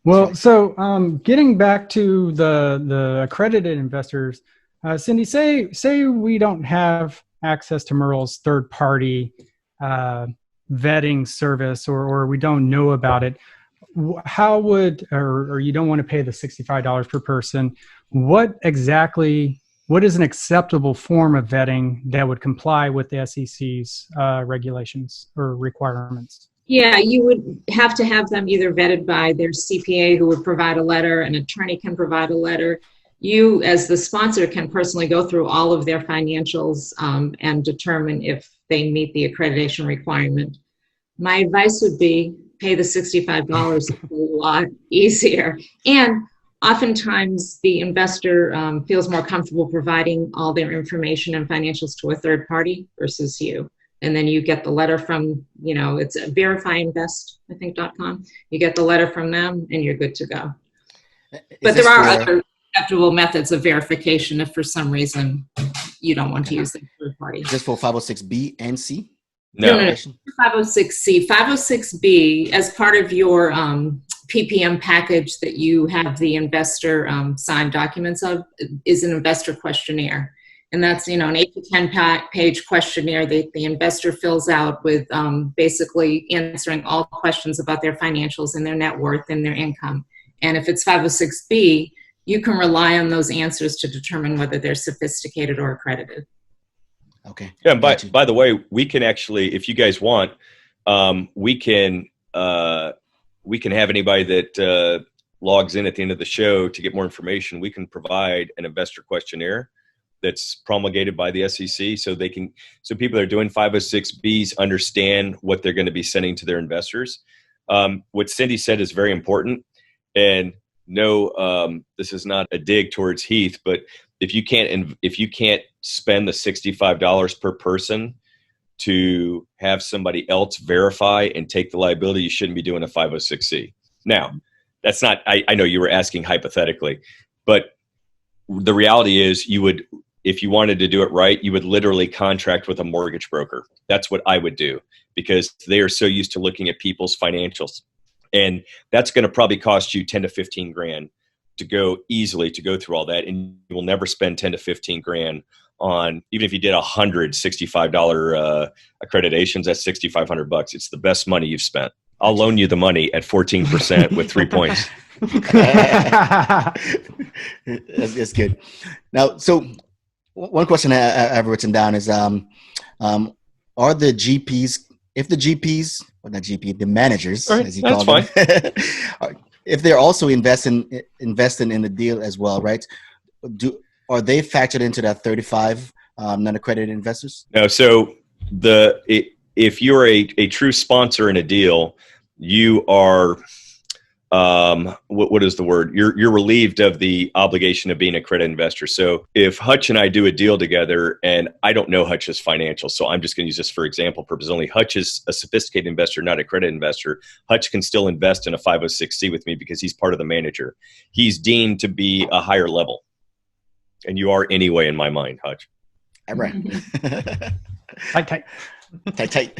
Well, so getting back to the accredited investors, Cindy, say we don't have access to MERRILL's third party vetting service, or we don't know about it. How would, or you don't want to pay the $65 per person? What is an acceptable form of vetting that would comply with the SEC's regulations or requirements? Yeah, you would have to have them either vetted by their CPA, who would provide a letter, an attorney can provide a letter. You, as the sponsor, can personally go through all of their financials and determine if they meet the accreditation requirement. My advice would be pay the $65. It's a lot easier. And oftentimes the investor feels more comfortable providing all their information and financials to a third party versus you. And then you get the letter from, it's verifyinvest, I think, .com. You get the letter from them and you're good to go. But there are other acceptable methods of verification if for some reason you don't want to use the third party. Just for 506B and C? No. 506C. 506B, as part of your PPM package that you have the investor sign documents of, is an investor questionnaire. And that's, an 8 to 10 page questionnaire that the investor fills out with basically answering all questions about their financials and their net worth and their income. And if it's 506B, you can rely on those answers to determine whether they're sophisticated or accredited. Okay. Yeah. And by the way, we can actually, if you guys want, we can have anybody that logs in at the end of the show to get more information. We can provide an investor questionnaire that's promulgated by the SEC, so people that are doing 506Bs understand what they're going to be sending to their investors. What Cindy said is very important, and no, this is not a dig towards Heath, but if you can't spend the $65 per person to have somebody else verify and take the liability, you shouldn't be doing a 506C. Now, that's not. I know you were asking hypothetically, but the reality is if you wanted to do it right, you would literally contract with a mortgage broker. That's what I would do, because they are so used to looking at people's financials. And that's going to probably cost you 10 to 15 grand to go through all that. And you will never spend 10 to 15 grand on, even if you did $165 accreditations, that's $6,500. It's the best money you've spent. I'll loan you the money at 14% with 3 points. That's good. Now, so one question I have written down is, are the GPs, the managers, right, as you call them, if they're also investing in the deal as well, right? Are they factored into that 35 non-accredited investors? No. So if you're a true sponsor in a deal, you are what is the word? You're relieved of the obligation of being a credit investor. So if Hutch and I do a deal together, and I don't know Hutch's financials, so I'm just going to use this for example purpose only. Hutch is a sophisticated investor, not a credit investor. Hutch can still invest in a 506C with me because he's part of the manager. He's deemed to be a higher level, and you are anyway in my mind, Hutch. All right. Tight. Tight.